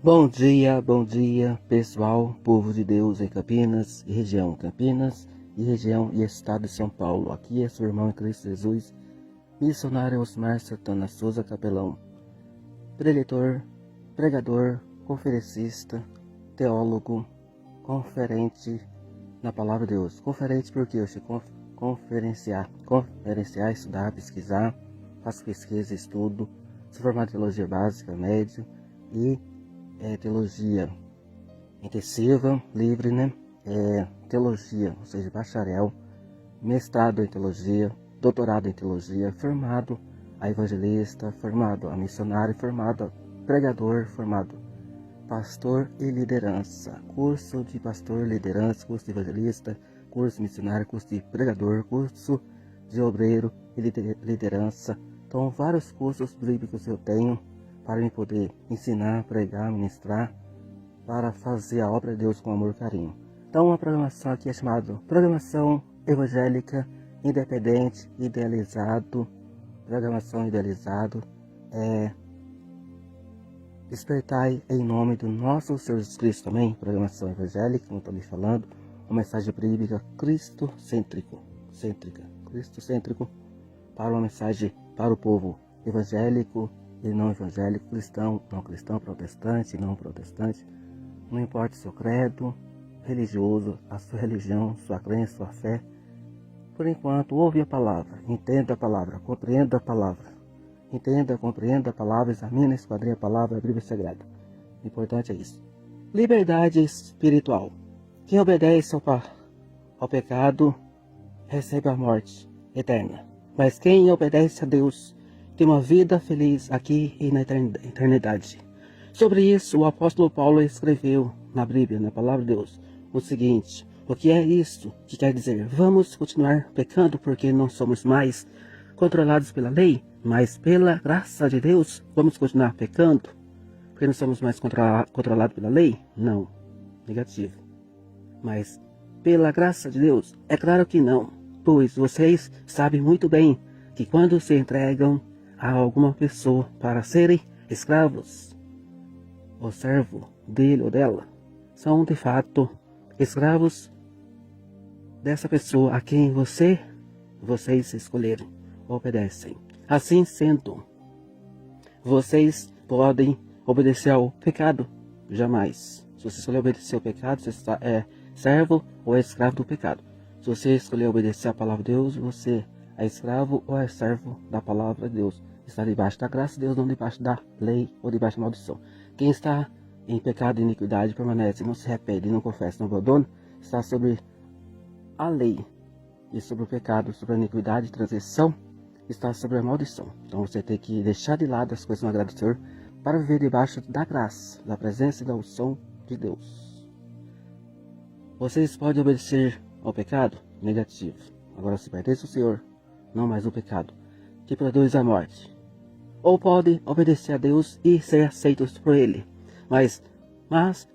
Bom dia, pessoal, povo de Deus em Campinas e região e estado de São Paulo. Aqui é seu irmão em Cristo Jesus, missionário Osmar Santana Souza Capelão, preletor, pregador, conferencista, teólogo, conferente na Palavra de Deus. Conferente porque eu conferenciar, estudar, pesquisar, faço pesquisa, estudo, sou formado em teologia básica, médio e teologia intensiva, livre, teologia, ou seja, bacharel, mestrado em teologia, doutorado em teologia, formado a evangelista, formado a missionário, formado a pregador, formado pastor e liderança, curso de pastor, liderança, curso de evangelista, curso de missionário, curso de pregador, curso de obreiro e liderança. Então, vários cursos bíblicos eu tenho para me poder ensinar, pregar, ministrar, para fazer a obra de Deus com amor e carinho. Então, uma programação aqui é chamada Programação Evangélica Independente Idealizado. Programação idealizado despertai em nome do nosso Senhor Jesus Cristo também. Programação evangélica, como estou lhe falando, uma mensagem bíblica cristocêntrica, para uma mensagem para o povo evangélico e não evangélico, cristão, não cristão, protestante, não protestante, não importa o seu credo religioso, a sua religião, sua crença, sua fé. Por enquanto, ouve a palavra, entenda a palavra, compreenda a palavra. Entenda, compreenda a palavra, examine, esquadrinhe a palavra, a Bíblia Sagrada. O importante é isso. Liberdade espiritual. Quem obedece ao pecado recebe a morte eterna. Mas quem obedece a Deus tem uma vida feliz aqui e na eternidade. Sobre isso, o apóstolo Paulo escreveu na Bíblia, na palavra de Deus, o seguinte: o que é isso? Que quer dizer, vamos continuar pecando porque não somos mais controlados pela lei, mas pela graça de Deus vamos continuar pecando porque não somos mais controlados pela lei? Não, negativo. Mas pela graça de Deus? É claro que não, pois vocês sabem muito bem que quando se entregam a alguma pessoa para serem escravos, ou servo dele ou dela, são de fato escravos dessa pessoa a quem vocês escolheram, obedecem. Assim sendo, vocês podem obedecer ao pecado? Jamais. Se você escolher obedecer ao pecado, você é servo ou é escravo do pecado. Se você escolher obedecer à palavra de Deus, você é escravo ou é servo da palavra de Deus. Está debaixo da graça de Deus, não debaixo da lei ou debaixo da maldição. Quem está em pecado e iniquidade permanece, não se arrepende, não confessa, não abandona, está sobre a lei e sobre o pecado, sobre a iniquidade e transgressão, está sobre a maldição. Então você tem que deixar de lado as coisas que não agradam ao Senhor para viver debaixo da graça, da presença e da unção de Deus. Vocês podem obedecer ao pecado? Negativo. Agora se pertence ao Senhor, não mais o pecado, que produz a morte. Ou podem obedecer a Deus e ser aceitos por Ele. Mas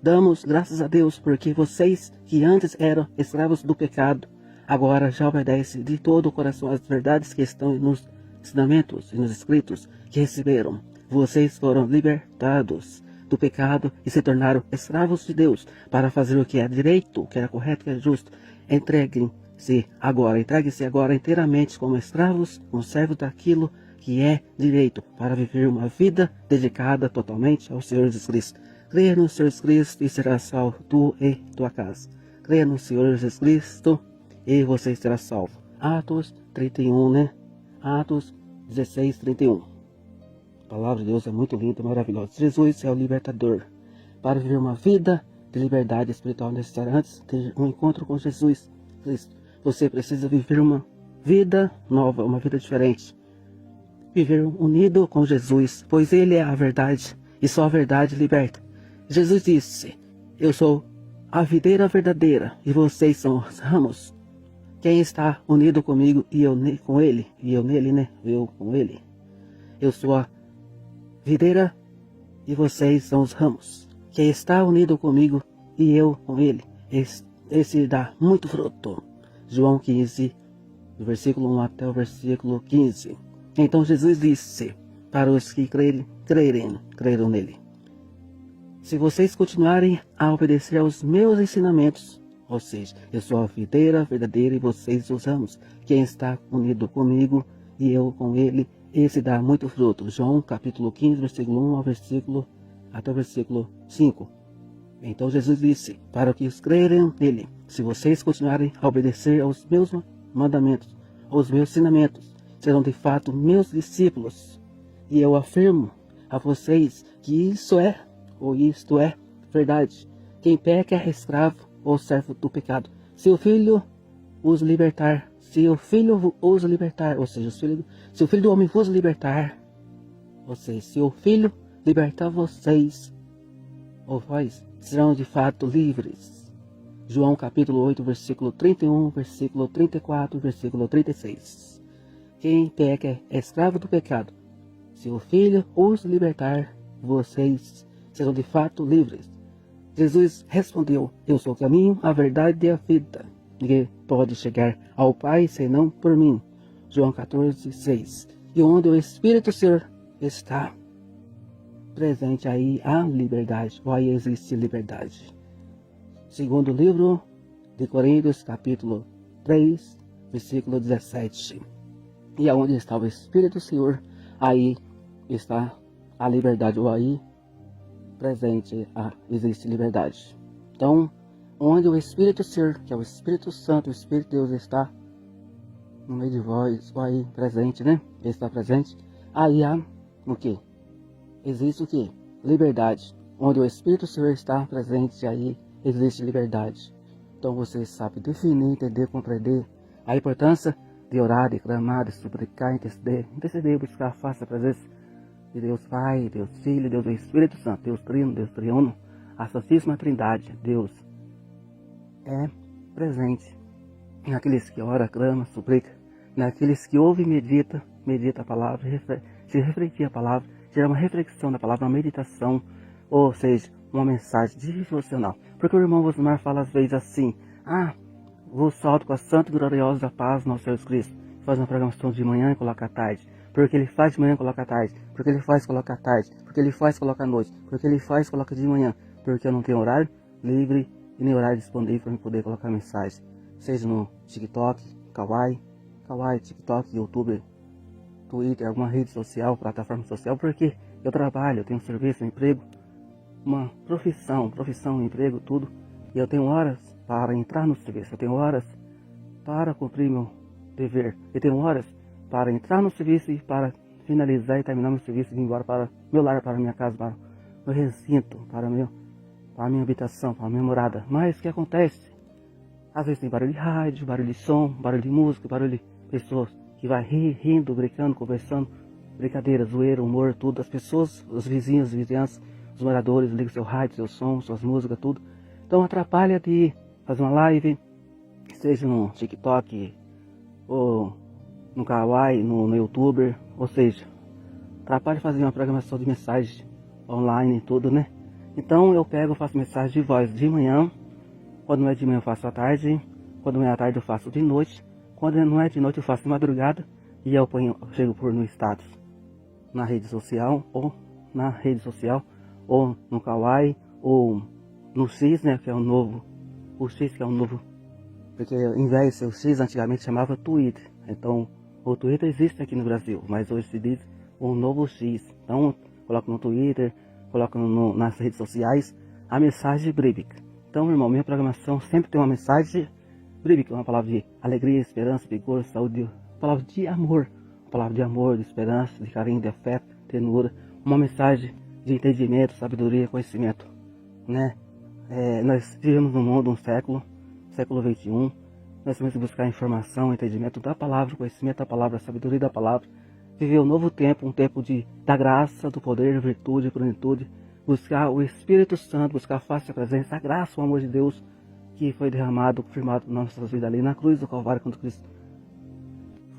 damos graças a Deus porque vocês que antes eram escravos do pecado, agora já obedecem de todo o coração às verdades que estão nos ensinamentos e nos escritos que receberam. Vocês foram libertados do pecado e se tornaram escravos de Deus para fazer o que é direito, o que é correto, o que é justo. Entreguem-se agora inteiramente como escravos, como servos daquilo que é direito, para viver uma vida dedicada totalmente ao Senhor Jesus Cristo. Creia no Senhor Jesus Cristo e será salvo, tu e tua casa. Creia no Senhor Jesus Cristo e você será salvo. Atos 31, Atos 16, 31. A palavra de Deus é muito linda, maravilhosa. Jesus é o libertador. Para viver uma vida de liberdade espiritual necessária, antes de ter um encontro com Jesus Cristo, você precisa viver uma vida nova, uma vida diferente. Viver unido com Jesus, pois Ele é a verdade e só a verdade liberta. Jesus disse: eu sou a videira verdadeira e vocês são os ramos. Quem está unido comigo e eu com Ele, e eu nele, eu com Ele. Eu sou a videira e vocês são os ramos. Quem está unido comigo e eu com Ele, esse dá muito fruto. João 15, do versículo 1 até o versículo 15. Então Jesus disse para os que creram nele: se vocês continuarem a obedecer aos meus ensinamentos, ou seja, eu sou a videira verdadeira e vocês os ramos. Quem está unido comigo e eu com ele, esse dá muito fruto. João capítulo 15, versículo 1 até o versículo 5. Então Jesus disse, para que os crerem nele, se vocês continuarem a obedecer aos meus mandamentos, aos meus ensinamentos, serão de fato meus discípulos. E eu afirmo a vocês que isto é verdade. Quem peca é escravo ou servo do pecado. Se o Filho os libertar, ou seja, se o Filho do homem vos libertar, ou seja, se o Filho libertar vocês, ou vós, serão de fato livres. João capítulo 8, versículo 31, versículo 34, versículo 36. Quem peca é escravo do pecado. Se o Filho os libertar, vocês serão de fato livres. Jesus respondeu, eu sou o caminho, a verdade e a vida. Ninguém pode chegar ao Pai senão por mim. João 14, 6. E onde o Espírito Senhor está presente, aí há liberdade, ou aí existe liberdade. Segundo livro de Coríntios, capítulo 3, versículo 17. E aonde está o Espírito do Senhor, aí está a liberdade, ou aí presente existe liberdade. Então, onde o Espírito do Senhor, que é o Espírito Santo, o Espírito de Deus está no meio de vós, ou aí presente, né? Ele está presente, aí há o que? Existe o que? Liberdade. Onde o Espírito do Senhor está presente, aí existe liberdade. Então você sabe definir, entender, compreender a importância de orar, de clamar, de suplicar, interceder, buscar a face da presença de Deus Pai, Deus Filho, Deus Espírito Santo, Deus Trino, Deus Triuno, a Santíssima Trindade. Deus é presente naqueles que ora, clama, suplica, naqueles que ouve e medita a palavra, se refletir a palavra, gerar uma reflexão da palavra, uma meditação, ou seja, uma mensagem devocional. Porque o irmão Osmar fala às vezes assim, vou salto com a santa e gloriosa paz nosso Senhor Jesus Cristo, faz uma programação de manhã e coloca à tarde, porque ele faz de manhã e coloca à tarde, porque ele faz coloca à tarde, porque ele faz coloca à noite, porque ele faz coloca de manhã, porque eu não tenho horário livre e nem horário disponível para poder colocar mensagem, seja no TikTok, Kawaii, TikTok, YouTube, Twitter, alguma rede social, plataforma social, porque eu trabalho, eu tenho um serviço, um emprego, uma profissão, um emprego, tudo, e eu tenho horas para entrar no serviço, eu tenho horas para cumprir meu dever, eu tenho horas para entrar no serviço e para finalizar e terminar meu serviço e ir embora para meu lar, para minha casa, para meu recinto, para a minha habitação, para a minha morada. Mas o que acontece? Às vezes tem barulho de rádio, barulho de som, barulho de música, barulho de pessoas que vai rindo, brincando, conversando, brincadeira, zoeira, humor, tudo. As pessoas, os vizinhos, as vizinhanças, os moradores, ligam seu rádio, seu som, suas músicas, tudo. Então atrapalha de fazer uma live, seja no TikTok, ou no Kawaii, no YouTube, ou seja, atrapalha fazer uma programação de mensagem online e tudo, né? Então eu faço mensagem de voz de manhã, quando não é de manhã eu faço à tarde, quando não é à tarde eu faço de noite, quando não é de noite eu faço de madrugada, e eu chego por no status, na rede social, ou no Kawaii, ou no X, né, que é o novo, porque em vez de ser o X, antigamente chamava Twitter. Então o Twitter existe aqui no Brasil, mas hoje se diz o novo X. Então coloco no Twitter, coloco nas redes sociais a mensagem bíblica. Então, irmão, minha programação sempre tem uma mensagem bíblica, uma palavra de alegria, esperança, vigor, saúde, palavra de amor, de esperança, de carinho, de afeto, ternura, uma mensagem de entendimento, sabedoria, conhecimento, né? Nós vivemos num mundo, século XXI, nós temos que buscar informação, entendimento da palavra, conhecimento da palavra, sabedoria da palavra, viver um novo tempo, um tempo da graça, do poder, virtude, plenitude, buscar o Espírito Santo, buscar a face da presença, a graça, o amor de Deus, que foi derramado, confirmado nas nossas vidas ali na cruz do Calvário, quando Cristo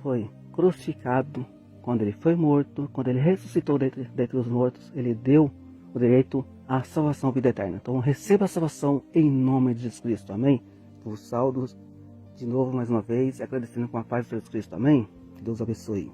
foi crucificado, quando ele foi morto, quando ele ressuscitou dentre os mortos, ele deu o direito à salvação, vida eterna. Então receba a salvação em nome de Jesus Cristo, amém? Os saldos de novo mais uma vez, agradecendo com a paz de Jesus Cristo, amém? Que Deus abençoe.